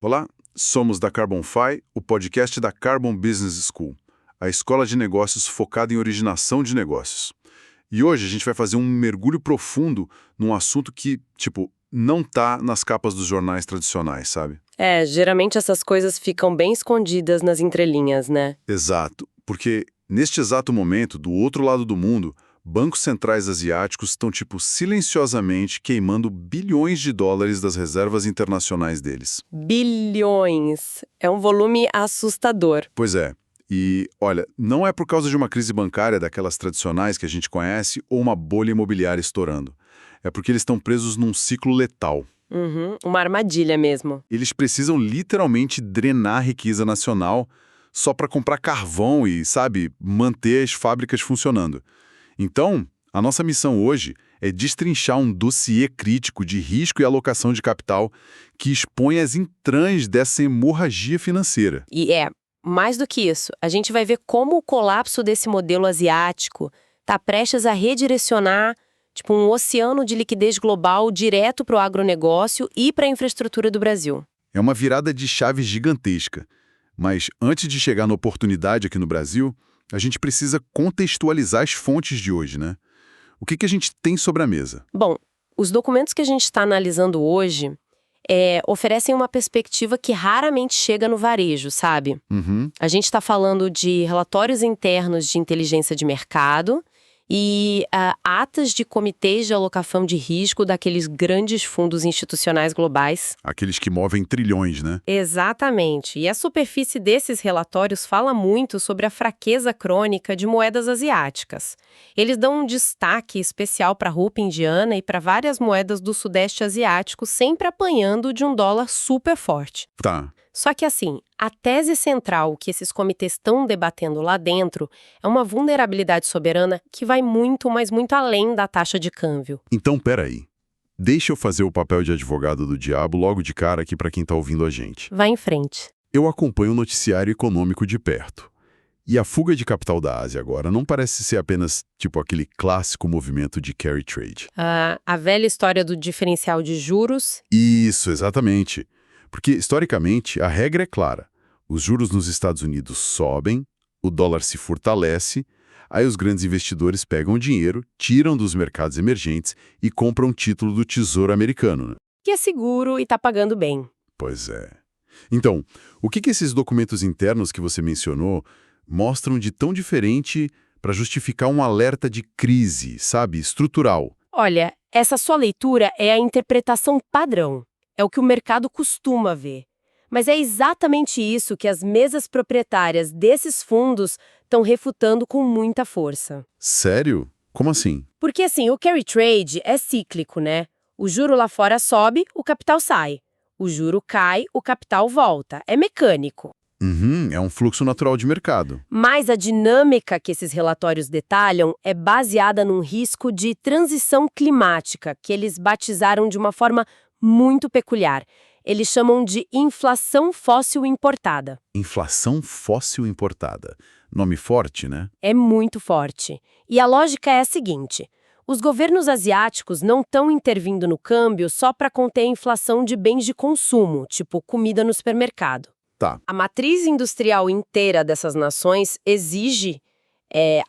Olá, somos da CarbonFi, o podcast da Carbon Business School, a escola de negócios focada em originação de negócios. E hoje a gente vai fazer um mergulho profundo num assunto que, não tá nas capas dos jornais tradicionais, sabe? Geralmente essas coisas ficam bem escondidas nas entrelinhas, né? Exato, porque neste exato momento, do outro lado do mundo, bancos centrais asiáticos estão, silenciosamente queimando bilhões de dólares das reservas internacionais deles. Bilhões! É um volume assustador. Pois é. E, olha, não é por causa de uma crise bancária daquelas tradicionais que a gente conhece ou uma bolha imobiliária estourando. É porque eles estão presos num ciclo letal. Uma armadilha mesmo. Eles precisam literalmente drenar a riqueza nacional só para comprar carvão e, manter as fábricas funcionando. Então, a nossa missão hoje é destrinchar um dossiê crítico de risco e alocação de capital que expõe as entranhas dessa hemorragia financeira. Mais do que isso, a gente vai ver como o colapso desse modelo asiático está prestes a redirecionar um oceano de liquidez global direto para o agronegócio e para a infraestrutura do Brasil. É uma virada de chave gigantesca. Mas antes de chegar na oportunidade aqui no Brasil, a gente precisa contextualizar as fontes de hoje, né? O que a gente tem sobre a mesa? Bom, os documentos que a gente está analisando hoje oferecem uma perspectiva que raramente chega no varejo, sabe? A gente está falando de relatórios internos de inteligência de mercado e atas de comitês de alocação de risco daqueles grandes fundos institucionais globais. Aqueles que movem trilhões, né? Exatamente. E a superfície desses relatórios fala muito sobre a fraqueza crônica de moedas asiáticas. Eles dão um destaque especial para a rupia indiana e para várias moedas do sudeste asiático, sempre apanhando de um dólar super forte. Tá. Só que assim, a tese central que esses comitês estão debatendo lá dentro é uma vulnerabilidade soberana que vai muito, mas muito além da taxa de câmbio. Então, peraí. Deixa eu fazer o papel de advogado do diabo logo de cara aqui para quem tá ouvindo a gente. Vai em frente. Eu acompanho o noticiário econômico de perto. E a fuga de capital da Ásia agora não parece ser apenas, aquele clássico movimento de carry trade. A velha história do diferencial de juros. Isso, exatamente. Porque, historicamente, a regra é clara. Os juros nos Estados Unidos sobem, o dólar se fortalece, aí os grandes investidores pegam o dinheiro, tiram dos mercados emergentes e compram título do Tesouro Americano, né? Que é seguro e está pagando bem. Pois é. Então, o que esses documentos internos que você mencionou mostram de tão diferente para justificar um alerta de crise, estrutural? Olha, essa sua leitura é a interpretação padrão. É o que o mercado costuma ver. Mas é exatamente isso que as mesas proprietárias desses fundos estão refutando com muita força. Sério? Como assim? Porque assim, o carry trade é cíclico, né? O juro lá fora sobe, o capital sai. O juro cai, o capital volta. É mecânico. É um fluxo natural de mercado. Mas a dinâmica que esses relatórios detalham é baseada num risco de transição climática, que eles batizaram de uma forma muito peculiar. Eles chamam de inflação fóssil importada. Inflação fóssil importada. Nome forte, né? É muito forte. E a lógica é a seguinte: os governos asiáticos não estão intervindo no câmbio só para conter a inflação de bens de consumo, tipo comida no supermercado. Tá. A matriz industrial inteira dessas nações exige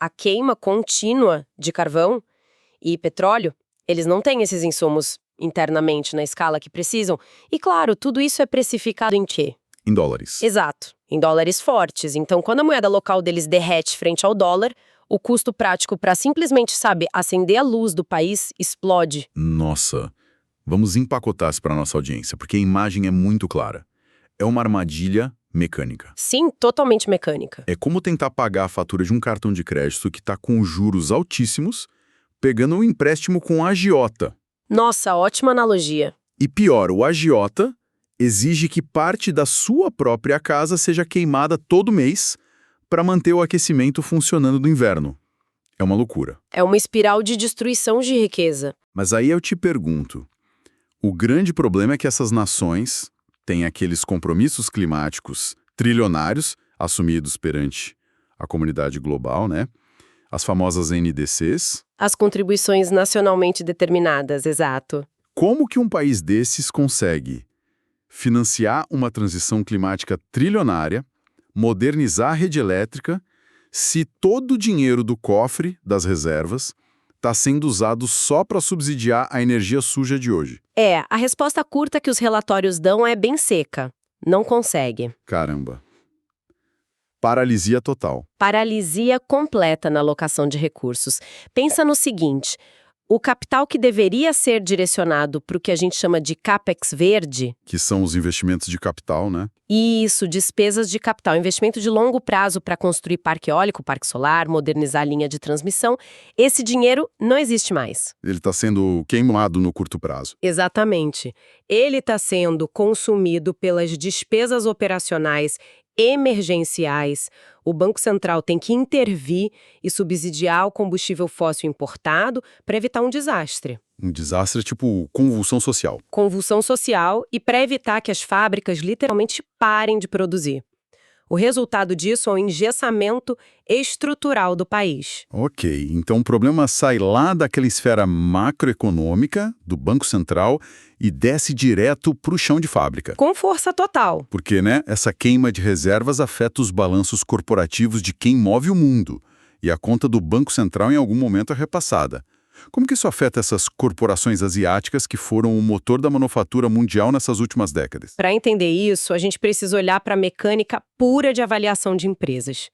a queima contínua de carvão e petróleo. Eles não têm esses insumos internamente na escala que precisam. E, claro, tudo isso é precificado em quê? Em dólares. Exato, em dólares fortes. Então, quando a moeda local deles derrete frente ao dólar, o custo prático para simplesmente, acender a luz do país explode. Nossa. Vamos empacotar isso para nossa audiência, porque a imagem é muito clara. É uma armadilha mecânica. Sim, totalmente mecânica. É como tentar pagar a fatura de um cartão de crédito que está com juros altíssimos, pegando um empréstimo com um agiota. Nossa, ótima analogia. E pior, o agiota exige que parte da sua própria casa seja queimada todo mês para manter o aquecimento funcionando no inverno. É uma loucura. É uma espiral de destruição de riqueza. Mas aí eu te pergunto, o grande problema é que essas nações têm aqueles compromissos climáticos trilionários assumidos perante a comunidade global, né? As famosas NDCs. As contribuições nacionalmente determinadas, exato. Como que um país desses consegue financiar uma transição climática trilionária, modernizar a rede elétrica, se todo o dinheiro do cofre, das reservas, está sendo usado só para subsidiar a energia suja de hoje? A resposta curta que os relatórios dão é bem seca. Não consegue. Caramba. Paralisia total. Paralisia completa na alocação de recursos. Pensa no seguinte, o capital que deveria ser direcionado para o que a gente chama de CAPEX verde... Que são os investimentos de capital, né? Isso, despesas de capital, investimento de longo prazo para construir parque eólico, parque solar, modernizar a linha de transmissão. Esse dinheiro não existe mais. Ele está sendo queimado no curto prazo. Exatamente. Ele está sendo consumido pelas despesas operacionais emergenciais. O Banco Central tem que intervir e subsidiar o combustível fóssil importado para evitar um desastre. Um desastre tipo convulsão social. Convulsão social e para evitar que as fábricas literalmente parem de produzir. O resultado disso é o engessamento estrutural do país. Ok, então o problema sai lá daquela esfera macroeconômica, do Banco Central, e desce direto para o chão de fábrica. Com força total. Porque, né, essa queima de reservas afeta os balanços corporativos de quem move o mundo, e a conta do Banco Central em algum momento é repassada. Como que isso afeta essas corporações asiáticas que foram o motor da manufatura mundial nessas últimas décadas? Para entender isso, a gente precisa olhar para a mecânica pura de avaliação de empresas.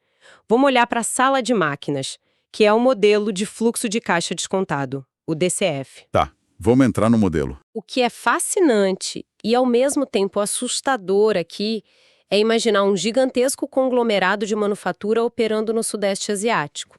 Vamos olhar para a sala de máquinas, que é o modelo de fluxo de caixa descontado, o DCF. Tá, vamos entrar no modelo. O que é fascinante e, ao mesmo tempo, assustador aqui é imaginar um gigantesco conglomerado de manufatura operando no Sudeste Asiático.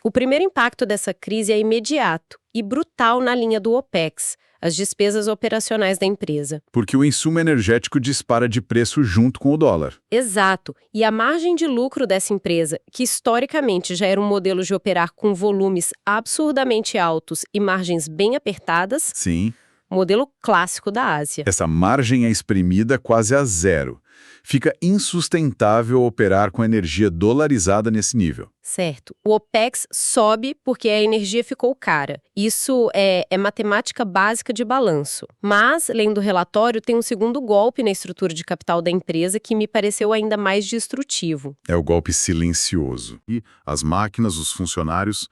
O primeiro impacto dessa crise é imediato e brutal na linha do OPEX, as despesas operacionais da empresa. Porque o insumo energético dispara de preço junto com o dólar. Exato. E a margem de lucro dessa empresa, que historicamente já era um modelo de operar com volumes absurdamente altos e margens bem apertadas, Sim. modelo clássico da Ásia. Essa margem é exprimida quase a zero. Fica insustentável operar com energia dolarizada nesse nível. Certo. O OPEX sobe porque a energia ficou cara. Isso é matemática básica de balanço. Mas, lendo o relatório, tem um segundo golpe na estrutura de capital da empresa que me pareceu ainda mais destrutivo. É o golpe silencioso. E as máquinas, os funcionários,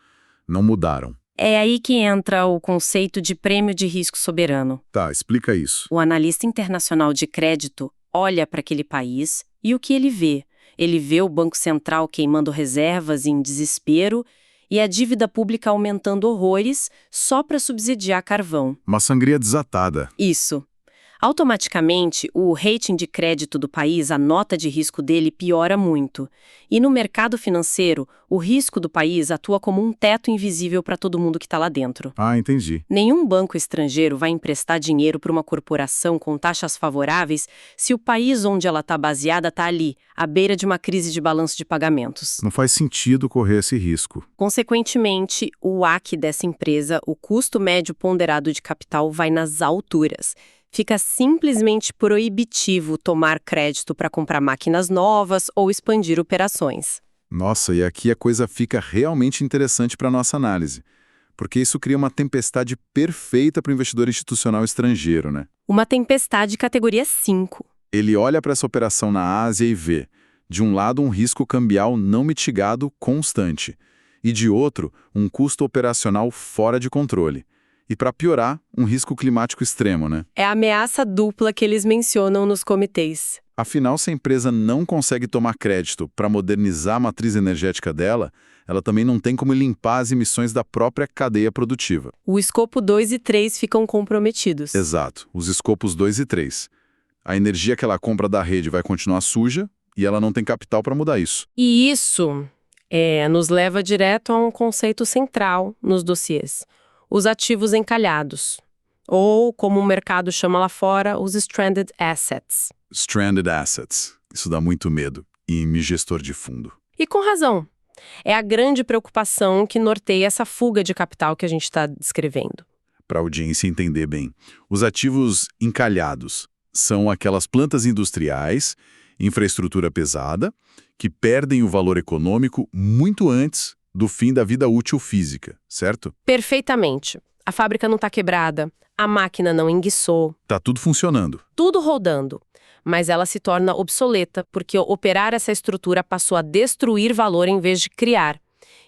não mudaram. É aí que entra o conceito de prêmio de risco soberano. Tá, explica isso. O analista internacional de crédito olha para aquele país e o que ele vê? Ele vê o Banco Central queimando reservas em desespero e a dívida pública aumentando horrores só para subsidiar carvão. Uma sangria desatada. Isso. Automaticamente, o rating de crédito do país, a nota de risco dele piora muito. E no mercado financeiro, o risco do país atua como um teto invisível para todo mundo que está lá dentro. Ah, entendi. Nenhum banco estrangeiro vai emprestar dinheiro para uma corporação com taxas favoráveis se o país onde ela está baseada está ali, à beira de uma crise de balanço de pagamentos. Não faz sentido correr esse risco. Consequentemente, o WACC dessa empresa, o custo médio ponderado de capital, vai nas alturas. Fica simplesmente proibitivo tomar crédito para comprar máquinas novas ou expandir operações. Nossa, e aqui a coisa fica realmente interessante para a nossa análise. Porque isso cria uma tempestade perfeita para o investidor institucional estrangeiro, né? Uma tempestade categoria 5. Ele olha para essa operação na Ásia e vê, de um lado, um risco cambial não mitigado constante, e de outro, um custo operacional fora de controle. E para piorar, um risco climático extremo, né? É a ameaça dupla que eles mencionam nos comitês. Afinal, se a empresa não consegue tomar crédito para modernizar a matriz energética dela, ela também não tem como limpar as emissões da própria cadeia produtiva. O escopo 2 e 3 ficam comprometidos. Exato, os escopos 2 e 3. A energia que ela compra da rede vai continuar suja e ela não tem capital para mudar isso. E isso nos leva direto a um conceito central nos dossiês. Os ativos encalhados, ou, como o mercado chama lá fora, os stranded assets. Stranded assets. Isso dá muito medo. E me gestor de fundo. E com razão. É a grande preocupação que norteia essa fuga de capital que a gente está descrevendo. Para a audiência entender bem, os ativos encalhados são aquelas plantas industriais, infraestrutura pesada, que perdem o valor econômico muito antes do fim da vida útil física, certo? Perfeitamente. A fábrica não está quebrada, a máquina não enguiçou, Tá tudo funcionando. tudo rodando. Mas ela se torna obsoleta porque operar essa estrutura passou a destruir valor em vez de criar.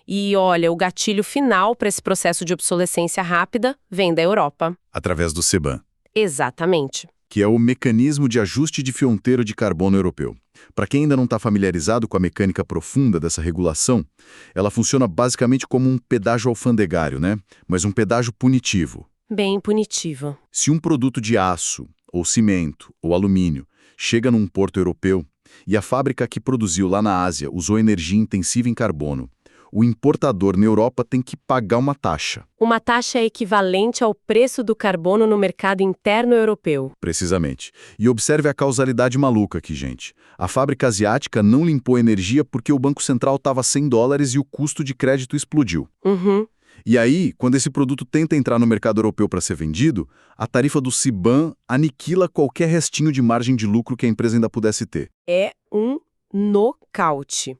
E olha, o gatilho final para esse processo de obsolescência rápida vem da Europa. Através do CBAM, Exatamente. que é o Mecanismo de Ajuste de Fronteira de Carbono Europeu. Para quem ainda não está familiarizado com a mecânica profunda dessa regulação, ela funciona basicamente como um pedágio alfandegário, né? Mas um pedágio punitivo. Bem punitiva. Se um produto de aço, ou cimento, ou alumínio chega num porto europeu e a fábrica que produziu lá na Ásia usou energia intensiva em carbono, o importador na Europa tem que pagar uma taxa. Uma taxa equivalente ao preço do carbono no mercado interno europeu. Precisamente. E observe a causalidade maluca aqui, gente. A fábrica asiática não limpou energia porque o Banco Central estava a $100 e o custo de crédito explodiu. Uhum. E aí, quando esse produto tenta entrar no mercado europeu para ser vendido, a tarifa do CBAM aniquila qualquer restinho de margem de lucro que a empresa ainda pudesse ter. É um nocaute.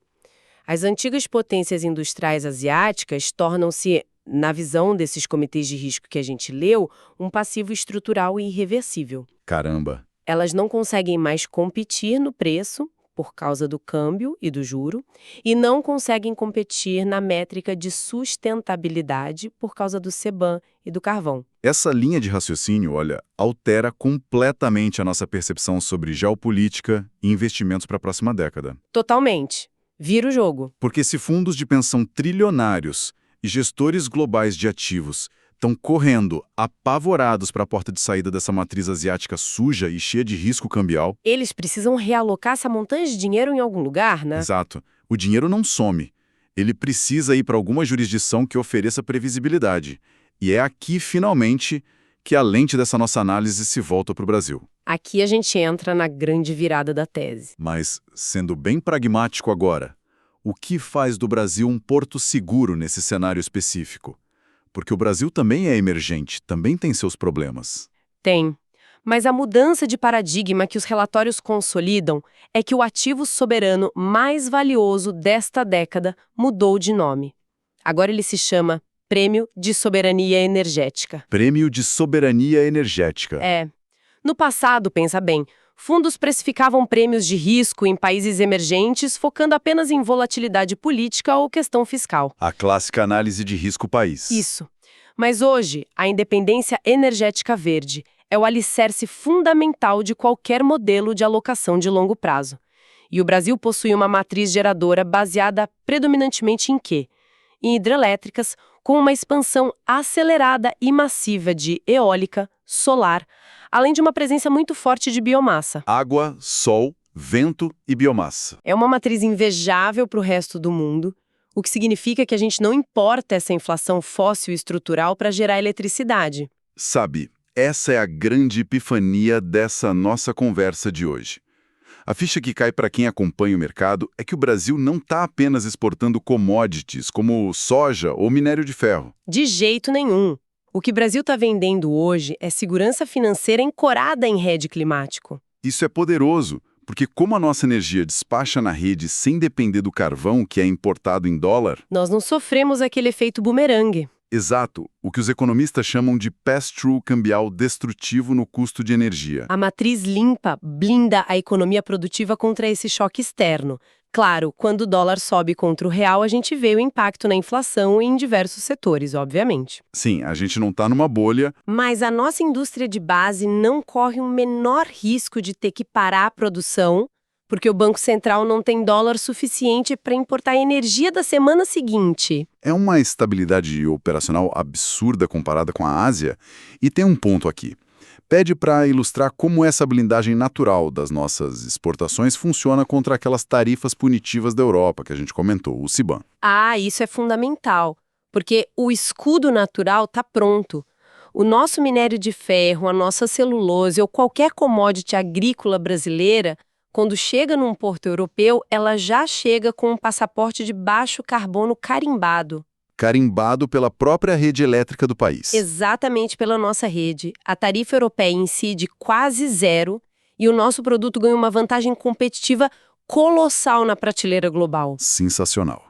As antigas potências industriais asiáticas tornam-se, na visão desses comitês de risco que a gente leu, um passivo estrutural e irreversível. Caramba. Elas não conseguem mais competir no preço, por causa do câmbio e do juro, e não conseguem competir na métrica de sustentabilidade por causa do CBAM e do carvão. Essa linha de raciocínio, olha, altera completamente a nossa percepção sobre geopolítica e investimentos para a próxima década. Totalmente. Vira o jogo. Porque se fundos de pensão trilionários e gestores globais de ativos estão correndo apavorados para a porta de saída dessa matriz asiática suja e cheia de risco cambial. Eles precisam realocar essa montanha de dinheiro em algum lugar, né? Exato. O dinheiro não some. Ele precisa ir para alguma jurisdição que ofereça previsibilidade. E é aqui, finalmente, que a lente dessa nossa análise se volta para o Brasil. Aqui a gente entra na grande virada da tese. Mas, sendo bem pragmático agora, o que faz do Brasil um porto seguro nesse cenário específico? Porque o Brasil também é emergente, também tem seus problemas. Tem. Mas a mudança de paradigma que os relatórios consolidam é que o ativo soberano mais valioso desta década mudou de nome. Agora ele se chama Prêmio de Soberania Energética. Prêmio de Soberania Energética. É. No passado, pensa bem, fundos precificavam prêmios de risco em países emergentes focando apenas em volatilidade política ou questão fiscal. A clássica análise de risco país. Isso. Mas hoje, a independência energética verde é o alicerce fundamental de qualquer modelo de alocação de longo prazo. E o Brasil possui uma matriz geradora baseada predominantemente em quê? Em hidrelétricas, com uma expansão acelerada e massiva de eólica, solar, além de uma presença muito forte de biomassa. Água, sol, vento e biomassa. É uma matriz invejável para o resto do mundo, o que significa que a gente não importa essa inflação fóssil e estrutural para gerar eletricidade. Sabe, essa é a grande epifania dessa nossa conversa de hoje. A ficha que cai para quem acompanha o mercado é que o Brasil não está apenas exportando commodities como soja ou minério de ferro. De jeito nenhum. O que o Brasil está vendendo hoje é segurança financeira ancorada em hedge climático. Isso é poderoso, porque como a nossa energia despacha na rede sem depender do carvão que é importado em dólar... Nós não sofremos aquele efeito bumerangue. Exato, o que os economistas chamam de pass-through cambial destrutivo no custo de energia. A matriz limpa blinda a economia produtiva contra esse choque externo. Claro, quando o dólar sobe contra o real, a gente vê o impacto na inflação em diversos setores, obviamente. Sim, a gente não está numa bolha. Mas a nossa indústria de base não corre o menor risco de ter que parar a produção, porque o Banco Central não tem dólar suficiente para importar a energia da semana seguinte. É uma estabilidade operacional absurda comparada com a Ásia, e tem um ponto aqui. Pede para ilustrar como essa blindagem natural das nossas exportações funciona contra aquelas tarifas punitivas da Europa que a gente comentou, o CBAM. Ah, isso é fundamental, porque o escudo natural está pronto. O nosso minério de ferro, a nossa celulose ou qualquer commodity agrícola brasileira, quando chega num porto europeu, ela já chega com um passaporte de baixo carbono carimbado. Carimbado pela própria rede elétrica do país. Exatamente pela nossa rede. A tarifa europeia incide quase zero e o nosso produto ganha uma vantagem competitiva colossal na prateleira global. Sensacional.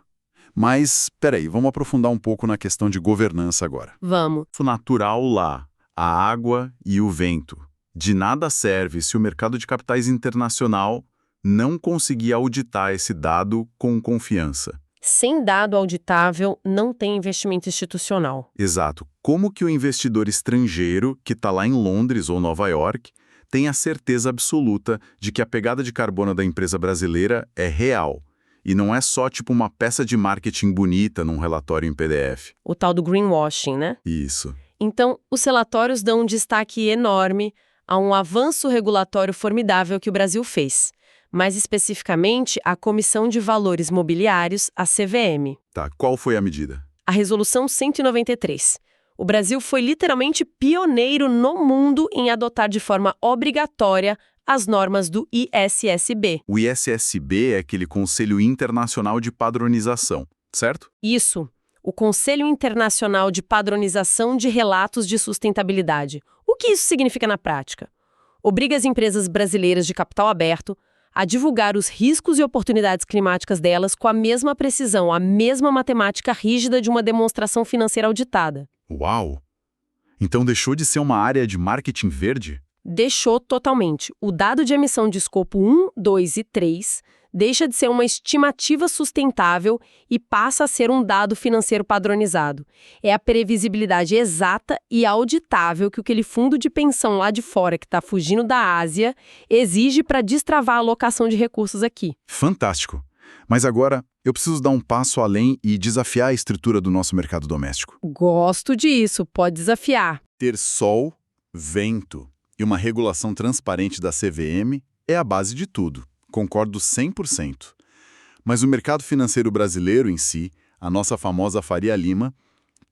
Mas, peraí, vamos aprofundar um pouco na questão de governança agora. Vamos. O natural lá, a água e o vento. De nada serve se o mercado de capitais internacional não conseguir auditar esse dado com confiança. Sem dado auditável, não tem investimento institucional. Exato. Como que o investidor estrangeiro, que está lá em Londres ou Nova York, tem a certeza absoluta de que a pegada de carbono da empresa brasileira é real e não é só tipo uma peça de marketing bonita num relatório em PDF? O tal do greenwashing, né? Isso. Então, os relatórios dão um destaque enorme a um avanço regulatório formidável que o Brasil fez. Mais especificamente, a Comissão de Valores Mobiliários, a CVM. Tá, qual foi a medida? A Resolução 193. O Brasil foi literalmente pioneiro no mundo em adotar de forma obrigatória as normas do ISSB. O ISSB é aquele Conselho Internacional de Padronização, certo? Isso, o Conselho Internacional de Padronização de Relatos de Sustentabilidade. O que isso significa na prática? Obriga as empresas brasileiras de capital aberto a divulgar os riscos e oportunidades climáticas delas com a mesma precisão, a mesma matemática rígida de uma demonstração financeira auditada. Uau! Então deixou de ser uma área de marketing verde? Deixou totalmente. O dado de emissão de escopo 1, 2 e 3 deixa de ser uma estimativa sustentável e passa a ser um dado financeiro padronizado. É a previsibilidade exata e auditável que aquele fundo de pensão lá de fora que está fugindo da Ásia exige para destravar a alocação de recursos aqui. Fantástico! Mas agora eu preciso dar um passo além e desafiar a estrutura do nosso mercado doméstico. Gosto disso, pode desafiar. Ter sol, vento e uma regulação transparente da CVM é a base de tudo. Concordo 100%. Mas o mercado financeiro brasileiro em si, a nossa famosa Faria Lima,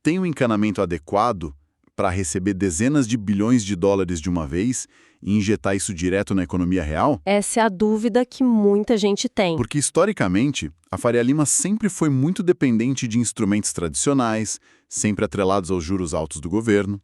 tem um encanamento adequado para receber dezenas de bilhões de dólares de uma vez e injetar isso direto na economia real? Essa é a dúvida que muita gente tem. Porque, historicamente, a Faria Lima sempre foi muito dependente de instrumentos tradicionais, sempre atrelados aos juros altos do governo.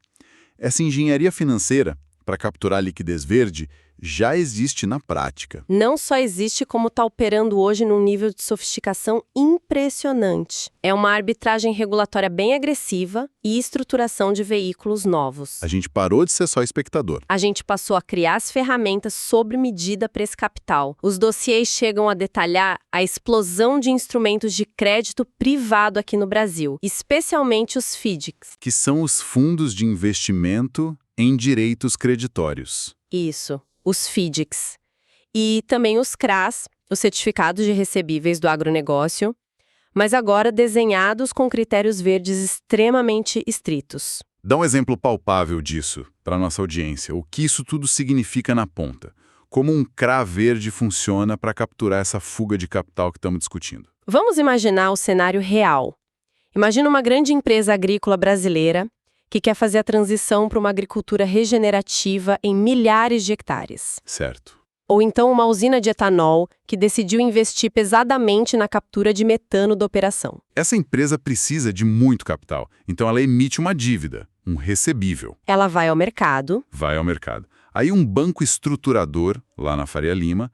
Essa engenharia financeira, para capturar liquidez verde, já existe na prática. Não só existe, como está operando hoje num nível de sofisticação impressionante. É uma arbitragem regulatória bem agressiva e estruturação de veículos novos. A gente parou de ser só espectador. A gente passou a criar as ferramentas sob medida para esse capital. Os dossiês chegam a detalhar a explosão de instrumentos de crédito privado aqui no Brasil, especialmente os FDICs. Que são os fundos de investimento em direitos creditórios. Isso, os FDICs. E também os CRAs, os certificados de recebíveis do agronegócio, mas agora desenhados com critérios verdes extremamente estritos. Dá um exemplo palpável disso para a nossa audiência. O que isso tudo significa na ponta? Como um CRA verde funciona para capturar essa fuga de capital que estamos discutindo? Vamos imaginar o cenário real. Imagina uma grande empresa agrícola brasileira que quer fazer a transição para uma agricultura regenerativa em milhares de hectares. Certo. Ou então uma usina de etanol que decidiu investir pesadamente na captura de metano da operação. Essa empresa precisa de muito capital, então ela emite uma dívida, um recebível. Ela vai ao mercado. Aí um banco estruturador, lá na Faria Lima,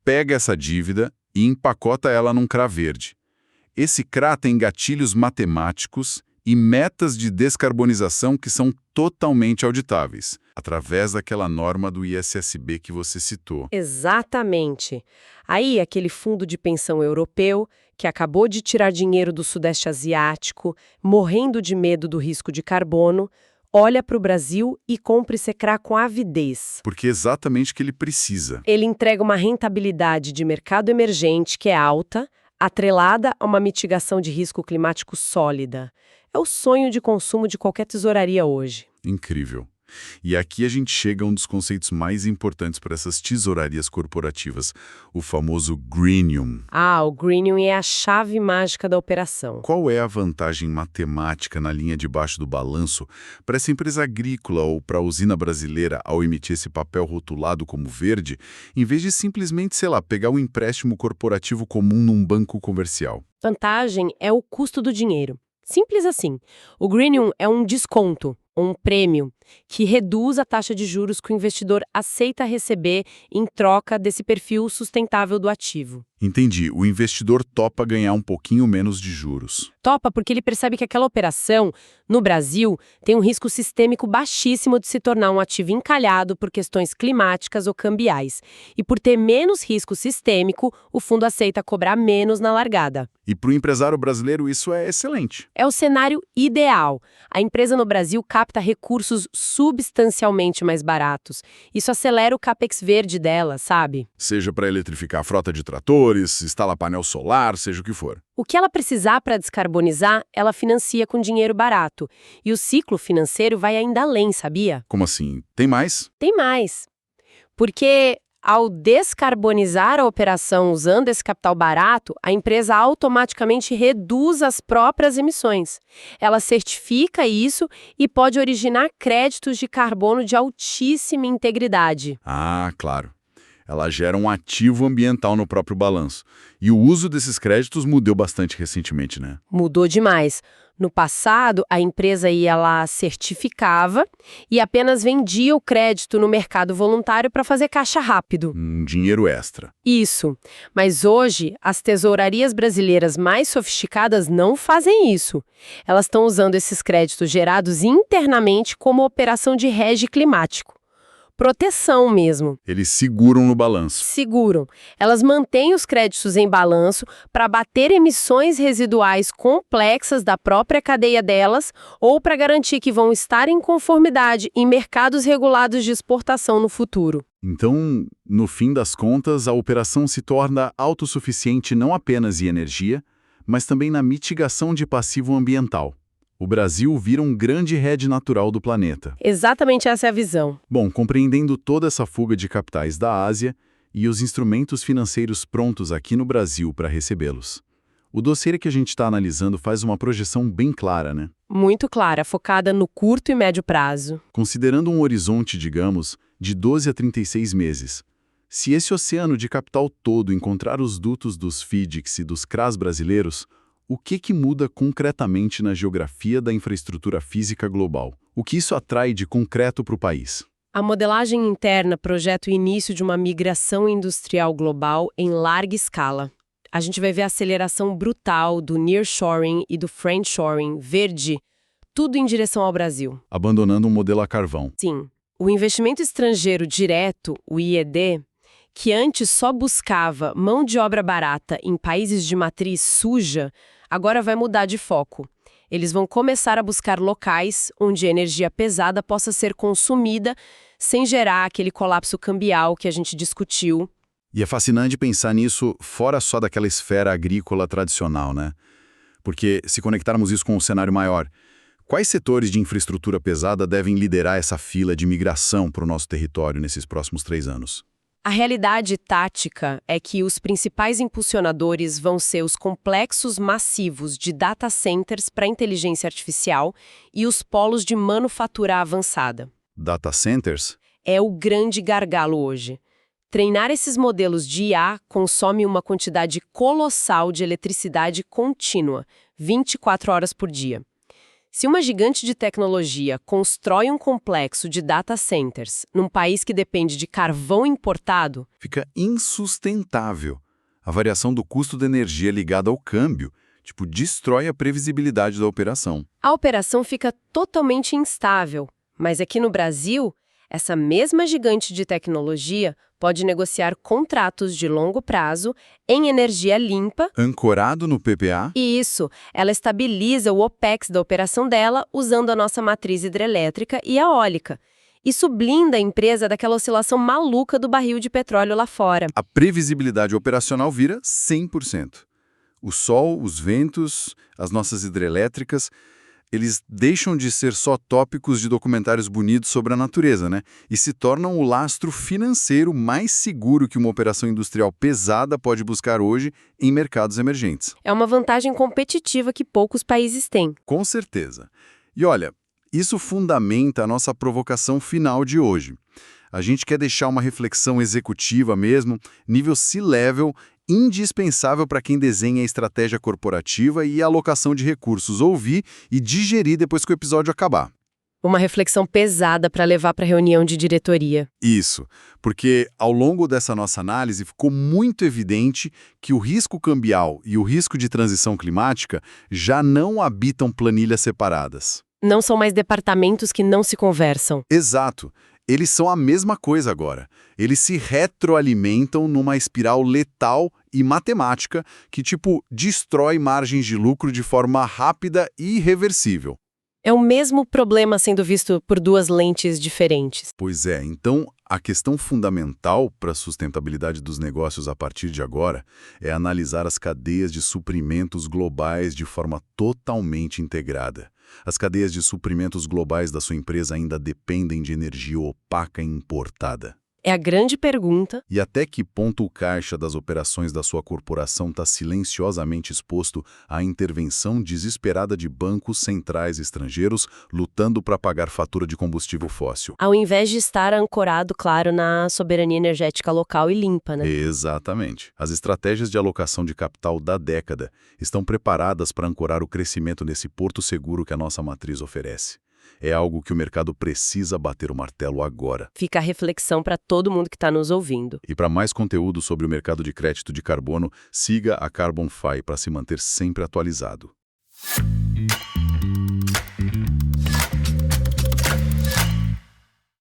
pega essa dívida e empacota ela num CRA verde. Esse CRA tem gatilhos matemáticos e metas de descarbonização que são totalmente auditáveis, através daquela norma do ISSB que você citou. Exatamente. Aí, aquele fundo de pensão europeu, que acabou de tirar dinheiro do Sudeste Asiático, morrendo de medo do risco de carbono, olha para o Brasil e compra esse CRA com avidez. Porque é exatamente o que ele precisa. Ele entrega uma rentabilidade de mercado emergente que é alta, atrelada a uma mitigação de risco climático sólida. É o sonho de consumo de qualquer tesouraria hoje. Incrível. E aqui a gente chega a um dos conceitos mais importantes para essas tesourarias corporativas, o famoso greenium. O greenium é a chave mágica da operação. Qual é a vantagem matemática na linha de baixo do balanço para essa empresa agrícola ou para a usina brasileira ao emitir esse papel rotulado como verde, em vez de simplesmente, pegar um empréstimo corporativo comum num banco comercial? Vantagem é o custo do dinheiro. Simples assim. O greenium é um desconto, um prêmio, que reduz a taxa de juros que o investidor aceita receber em troca desse perfil sustentável do ativo. Entendi. O investidor topa ganhar um pouquinho menos de juros. Topa porque ele percebe que aquela operação, no Brasil, tem um risco sistêmico baixíssimo de se tornar um ativo encalhado por questões climáticas ou cambiais. E por ter menos risco sistêmico, o fundo aceita cobrar menos na largada. E para o empresário brasileiro isso é excelente. É o cenário ideal. A empresa no Brasil capta recursos substancialmente mais baratos. Isso acelera o capex verde dela, sabe? Seja para eletrificar a frota de tratores, instalar painel solar, seja o que for. O que ela precisar para descarbonizar, ela financia com dinheiro barato. E o ciclo financeiro vai ainda além, sabia? Como assim? Tem mais? Tem mais. Porque ao descarbonizar a operação usando esse capital barato, a empresa automaticamente reduz as próprias emissões. Ela certifica isso e pode originar créditos de carbono de altíssima integridade. Ah, claro. Ela gera um ativo ambiental no próprio balanço. E o uso desses créditos mudou bastante recentemente, né? Mudou demais. No passado, a empresa ia lá, certificava e apenas vendia o crédito no mercado voluntário para fazer caixa rápido. Dinheiro extra. Isso. Mas hoje, as tesourarias brasileiras mais sofisticadas não fazem isso. Elas estão usando esses créditos gerados internamente como operação de hedge climático. Proteção mesmo. Eles seguram no balanço. Seguram. Elas mantêm os créditos em balanço para bater emissões residuais complexas da própria cadeia delas ou para garantir que vão estar em conformidade em mercados regulados de exportação no futuro. Então, no fim das contas, a operação se torna autossuficiente não apenas em energia, mas também na mitigação de passivo ambiental. O Brasil vira um grande hedge natural do planeta. Exatamente essa é a visão. Bom, compreendendo toda essa fuga de capitais da Ásia e os instrumentos financeiros prontos aqui no Brasil para recebê-los, o dossiê que a gente está analisando faz uma projeção bem clara, né? Muito clara, focada no curto e médio prazo. Considerando um horizonte, digamos, de 12 a 36 meses, se esse oceano de capital todo encontrar os dutos dos FIDICs e dos CRAs brasileiros, o que muda concretamente na geografia da infraestrutura física global? O que isso atrai de concreto para o país? A modelagem interna projeta o início de uma migração industrial global em larga escala. A gente vai ver a aceleração brutal do nearshoring e do friendshoring verde, tudo em direção ao Brasil. Abandonando um modelo a carvão. Sim. O investimento estrangeiro direto, o IED, que antes só buscava mão de obra barata em países de matriz suja, agora vai mudar de foco. Eles vão começar a buscar locais onde a energia pesada possa ser consumida sem gerar aquele colapso cambial que a gente discutiu. E é fascinante pensar nisso fora só daquela esfera agrícola tradicional, né? Porque se conectarmos isso com um cenário maior, quais setores de infraestrutura pesada devem liderar essa fila de migração para o nosso território nesses próximos 3 anos? A realidade tática é que os principais impulsionadores vão ser os complexos massivos de data centers para inteligência artificial e os polos de manufatura avançada. Data centers? É o grande gargalo hoje. Treinar esses modelos de IA consome uma quantidade colossal de eletricidade contínua, 24 horas por dia. Se uma gigante de tecnologia constrói um complexo de data centers num país que depende de carvão importado, fica insustentável. A variação do custo da energia ligada ao câmbio, destrói a previsibilidade da operação. A operação fica totalmente instável. Mas aqui no Brasil, essa mesma gigante de tecnologia pode negociar contratos de longo prazo em energia limpa. Ancorado no PPA? Isso, ela estabiliza o OPEX da operação dela usando a nossa matriz hidrelétrica e eólica. Isso blinda a empresa daquela oscilação maluca do barril de petróleo lá fora. A previsibilidade operacional vira 100%. O sol, os ventos, as nossas hidrelétricas, eles deixam de ser só tópicos de documentários bonitos sobre a natureza, né? E se tornam o lastro financeiro mais seguro que uma operação industrial pesada pode buscar hoje em mercados emergentes. É uma vantagem competitiva que poucos países têm. Com certeza. E olha, isso fundamenta a nossa provocação final de hoje. A gente quer deixar uma reflexão executiva mesmo, nível C-level, indispensável para quem desenha a estratégia corporativa e a alocação de recursos, ouvir e digerir depois que o episódio acabar. Uma reflexão pesada para levar para a reunião de diretoria. Isso, porque ao longo dessa nossa análise ficou muito evidente que o risco cambial e o risco de transição climática já não habitam planilhas separadas. Não são mais departamentos que não se conversam. Exato. Eles são a mesma coisa agora. Eles se retroalimentam numa espiral letal e matemática que, destrói margens de lucro de forma rápida e irreversível. É o mesmo problema sendo visto por duas lentes diferentes. Pois é, então a questão fundamental para a sustentabilidade dos negócios a partir de agora é analisar as cadeias de suprimentos globais de forma totalmente integrada. As cadeias de suprimentos globais da sua empresa ainda dependem de energia opaca e importada. É a grande pergunta. E até que ponto o caixa das operações da sua corporação está silenciosamente exposto à intervenção desesperada de bancos centrais estrangeiros lutando para pagar fatura de combustível fóssil? Ao invés de estar ancorado, claro, na soberania energética local e limpa, né? Exatamente. As estratégias de alocação de capital da década estão preparadas para ancorar o crescimento nesse porto seguro que a nossa matriz oferece. É algo que o mercado precisa bater o martelo agora. Fica a reflexão para todo mundo que está nos ouvindo. E para mais conteúdo sobre o mercado de crédito de carbono, siga a CarbonFi para se manter sempre atualizado.